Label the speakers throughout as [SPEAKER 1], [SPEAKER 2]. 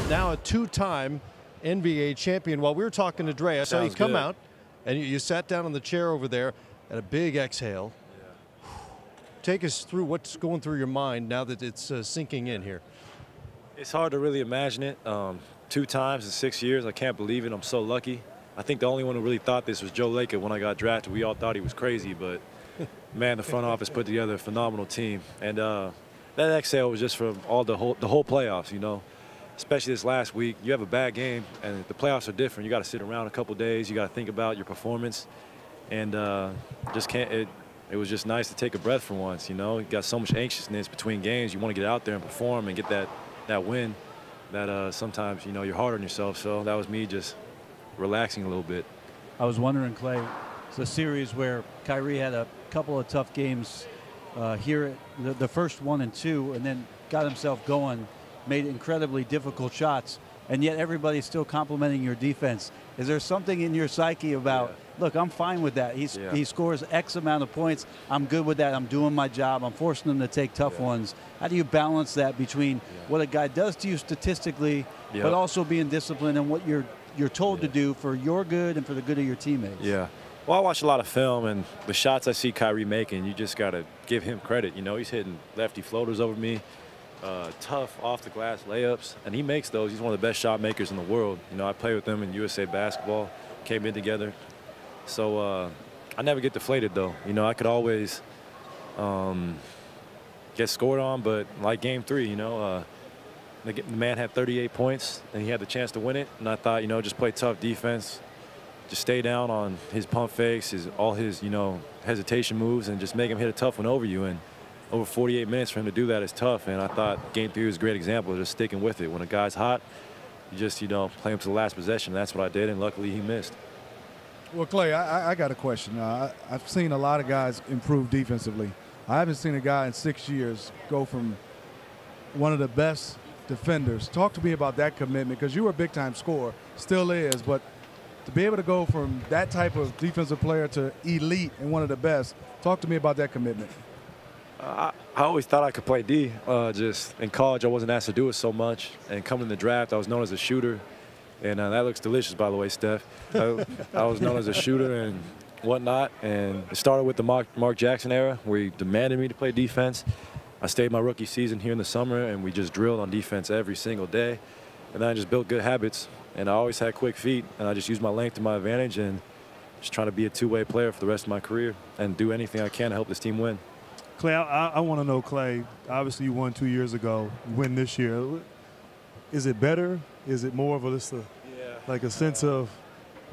[SPEAKER 1] now a two-time NBA champion. While we were talking to Dre, I saw you come out, and you sat down on the chair over there at a big exhale. Yeah. Take us through what's going through your mind now that it's sinking in here.
[SPEAKER 2] It's hard to really imagine it. 2 times in 6 years, I can't believe it. I'm so lucky. I think the only one who really thought this was Joe Lacob when I got drafted. We all thought he was crazy, but man, the front office put together a phenomenal team. And that exhale was just from the whole playoffs, you know. Especially this last week, you have a bad game, and the playoffs are different. You got to sit around a couple days. You got to think about your performance, and just can't. It was just nice to take a breath for once, you know. You got so much anxiousness between games. You want to get out there and perform and get that win. That sometimes, you know, you're hard on yourself. So that was me just relaxing a little bit.
[SPEAKER 3] I was wondering, Klay, it's a series where Kyrie had a couple of tough games here, the first 1 and 2, and then got himself going, made incredibly difficult shots, and yet everybody's still complimenting your defense. Is there something in your psyche about, look, I'm fine with that. He scores X amount of points. I'm good with that. I'm doing my job. I'm forcing them to take tough ones. How do you balance that between what a guy does to you statistically, but also being disciplined and what you're told to do for your good and for the good of your teammates?
[SPEAKER 2] Yeah. Well, I watch a lot of film, and the shots I see Kyrie making, you just got to give him credit. You know, he's hitting lefty floaters over me. Tough off-the-glass layups, and he makes those. He's one of the best shot makers in the world. You know, I played with him in USA basketball, came in together. So I never get deflated, though. You know, I could always get scored on, but like Game 3, you know, the man had 38 points, and he had the chance to win it. And I thought, you know, just play tough defense, just stay down on his pump fakes, all his, you know, hesitation moves, and just make him hit a tough one over you. And over 48 minutes for him to do that is tough, and I thought Game 3 was a great example of just sticking with it. When a guy's hot, you just, you know, play him to the last possession. That's what I did, and luckily he missed.
[SPEAKER 4] Well, Klay, I got a question. I've seen a lot of guys improve defensively. I haven't seen a guy in 6 years go from one of the best defenders. Talk to me about that commitment, because you were a big-time scorer, still is, but to be able to go from that type of defensive player to elite and one of the best, talk to me about that commitment.
[SPEAKER 2] I always thought I could play D. Just in college, I wasn't asked to do it so much. And coming in the draft, I was known as a shooter. And that looks delicious, by the way, Steph. I was known as a shooter and whatnot. And it started with the Mark Jackson era, where he demanded me to play defense. I stayed my rookie season here in the summer, and we just drilled on defense every single day. And then I just built good habits. And I always had quick feet, and I just used my length to my advantage, and just trying to be a two-way player for the rest of my career and do anything I can to help this team win.
[SPEAKER 5] Klay, I want to know, Klay, obviously you won 2 years ago, you win this year. Is it better? Is it more of like a sense of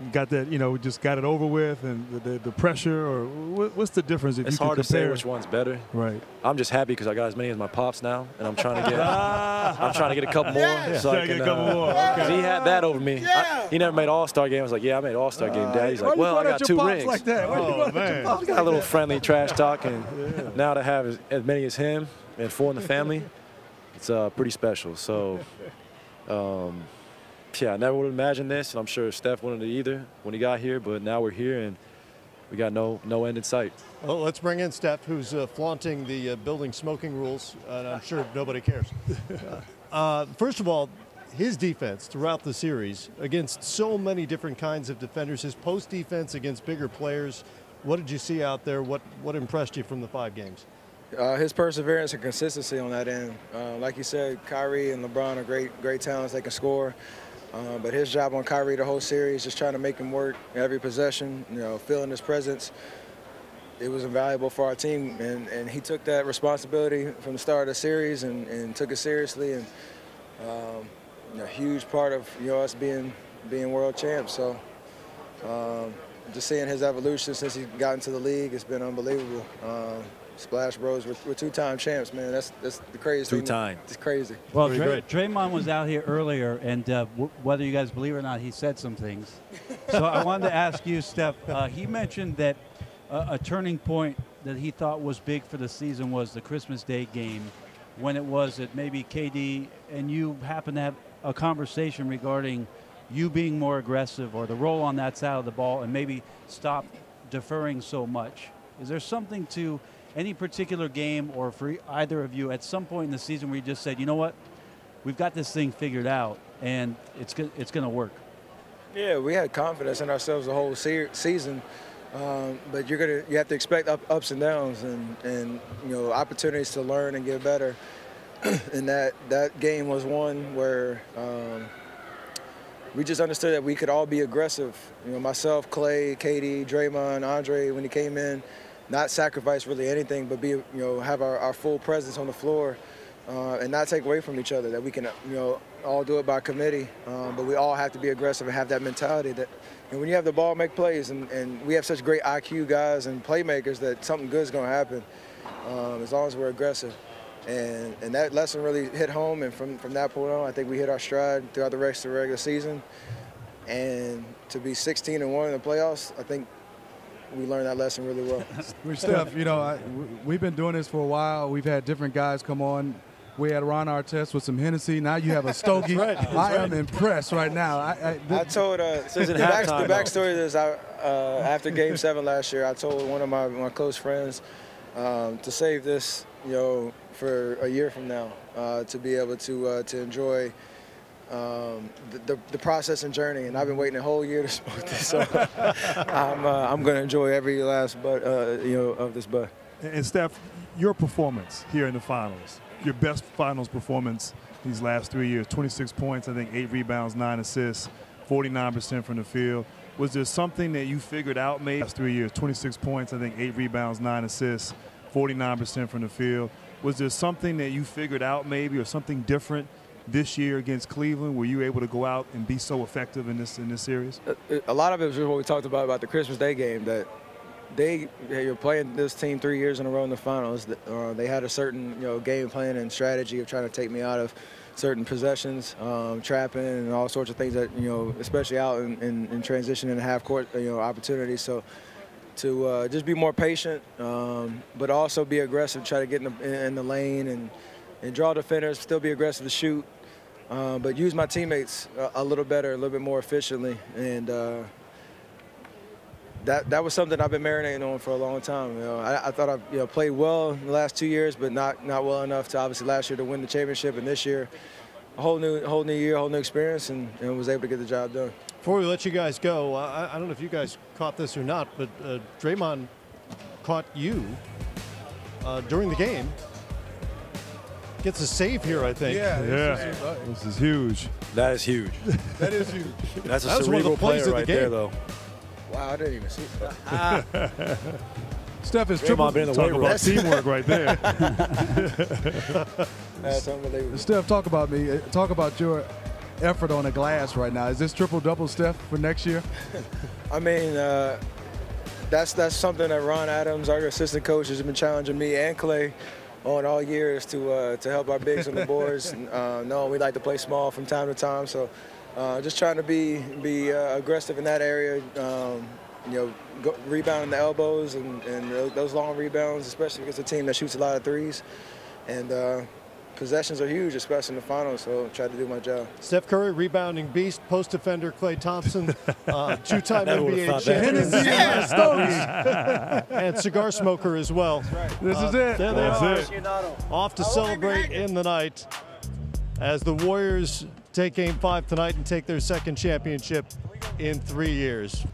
[SPEAKER 5] you got that, you know, just got it over with, and the pressure, or what's the difference if
[SPEAKER 2] it's
[SPEAKER 5] you can
[SPEAKER 2] hard to
[SPEAKER 5] compare?
[SPEAKER 2] say which one's better.
[SPEAKER 5] Right.
[SPEAKER 2] I'm just happy because I got as many as my pops now, and I'm trying to get a couple more. So I can
[SPEAKER 5] get a couple more. Okay.
[SPEAKER 2] He had that over me. He never made All-Star game. I was like, yeah, I made All-Star game, Dad. He's like, well, I got 2 rings.
[SPEAKER 4] Like that?
[SPEAKER 5] Oh, man.
[SPEAKER 2] I got a little friendly trash talk, and now to have as many as him and 4 in the family, it's pretty special. So, yeah, I never would have imagined this, and I'm sure Steph wanted it either when he got here, but now we're here, and we got no end in sight.
[SPEAKER 1] Well, let's bring in Steph, who's flaunting the building smoking rules, and I'm sure nobody cares. First of all, his defense throughout the series against so many different kinds of defenders, his post defense against bigger players, what did you see out there? What impressed you from the 5 games?
[SPEAKER 6] His perseverance and consistency on that end. Like you said, Kyrie and LeBron are great talents. They can score. But his job on Kyrie the whole series, just trying to make him work every possession, you know, feeling his presence. It was invaluable for our team, and he took that responsibility from the start of the series and took it seriously, and a huge part of, you know, us being world champs. So just seeing his evolution since he got into the league, it's been unbelievable. Splash Bros, we're 2-time champs, man. That's the craziest thing.
[SPEAKER 2] 2-time.
[SPEAKER 6] It's crazy.
[SPEAKER 3] Well, Draymond was out here earlier, and whether you guys believe it or not, he said some things. So I wanted to ask you, Steph, he mentioned that a turning point that he thought was big for the season was the Christmas Day game, when it was that maybe KD and you happened to have a conversation regarding you being more aggressive or the role on that side of the ball and maybe stop deferring so much. Is there something to any particular game, or for either of you at some point in the season where you just said, you know what, we've got this thing figured out, and it's going to work.
[SPEAKER 6] Yeah, we had confidence in ourselves the whole season, but you have to expect ups and downs and opportunities to learn and get better. And that game was one where we just understood that we could all be aggressive. Myself, Klay, KD, Draymond, Andre, when he came in, not sacrifice really anything, but have our full presence on the floor and not take away from each other. That we can all do it by committee, but we all have to be aggressive and have that mentality that when you have the ball, make plays, and we have such great IQ guys and playmakers that something good is going to happen as long as we're aggressive. And that lesson really hit home, and from that point on, I think we hit our stride throughout the rest of the regular season. And to be 16-1 in the playoffs, I think we learned that lesson really well.
[SPEAKER 4] Steph, we've been doing this for a while. We've had different guys come on. We had Ron Artest with some Hennessy. Now you have a Stogie. I am impressed right now.
[SPEAKER 6] I told the backstory is after Game 7 last year, I told one of my close friends to save this, for a year from now, to be able to enjoy the process and journey. And I've been waiting a whole year to smoke this, so I'm going to enjoy every last bud, of this bud.
[SPEAKER 5] And Steph, your performance here in the finals, your best finals performance these last 3 years, 26 points, I think 8 rebounds, 9 assists, 49% from the field. Was there something that you figured out maybe last 3 years, 26 points, I think 8 rebounds, 9 assists, 49% from the field? Was there something that you figured out maybe, or something different this year against Cleveland? Were you able to go out and be so effective in this series?
[SPEAKER 6] A lot of it was what we talked about the Christmas Day game, that you're playing this team 3 years in a row in the finals. They had a certain game plan and strategy of trying to take me out of certain possessions, trapping, and all sorts of things that especially out in transition and half court opportunities. So to just be more patient, but also be aggressive, try to get in the lane and draw defenders, still be aggressive to shoot, but use my teammates a little better, a little bit more efficiently, and that was something I've been marinating on for a long time. I thought I played well in the last 2 years, but not well enough to obviously last year to win the championship, and this year a whole new year, whole new experience, and was able to get the job done.
[SPEAKER 1] Before we let you guys go, I don't know if you guys caught this or not, but Draymond caught you during the game. Gets a save here, I think.
[SPEAKER 5] Yeah. This is huge.
[SPEAKER 2] That is huge.
[SPEAKER 4] That is huge.
[SPEAKER 2] That's
[SPEAKER 1] That
[SPEAKER 2] a
[SPEAKER 1] was one of the
[SPEAKER 2] cerebral
[SPEAKER 1] plays
[SPEAKER 2] player
[SPEAKER 1] of the
[SPEAKER 2] right
[SPEAKER 1] game.
[SPEAKER 2] there, though.
[SPEAKER 6] Wow, I didn't even see that.
[SPEAKER 4] Steph is
[SPEAKER 2] Draymond been in the weight room.
[SPEAKER 5] Teamwork right there.
[SPEAKER 6] That's unbelievable.
[SPEAKER 4] Steph, talk about me. Talk about your effort on the glass right now. Is this triple-double, Steph, for next year?
[SPEAKER 6] I mean, that's something that Ron Adams, our assistant coach, has been challenging me and Klay on all years to help our bigs on the boards. No, we like to play small from time to time, so just trying to be aggressive in that area. Rebounding the elbows and those long rebounds, especially against a team that shoots a lot of threes. And possessions are huge, especially in the finals, so try to do my job.
[SPEAKER 1] Steph Curry, rebounding beast, post defender Klay Thompson, two-time NBA champion, and cigar smoker as well.
[SPEAKER 4] This is it.
[SPEAKER 1] There they are, off to celebrate in the night as the Warriors take Game 5 tonight and take their second championship in 3 years.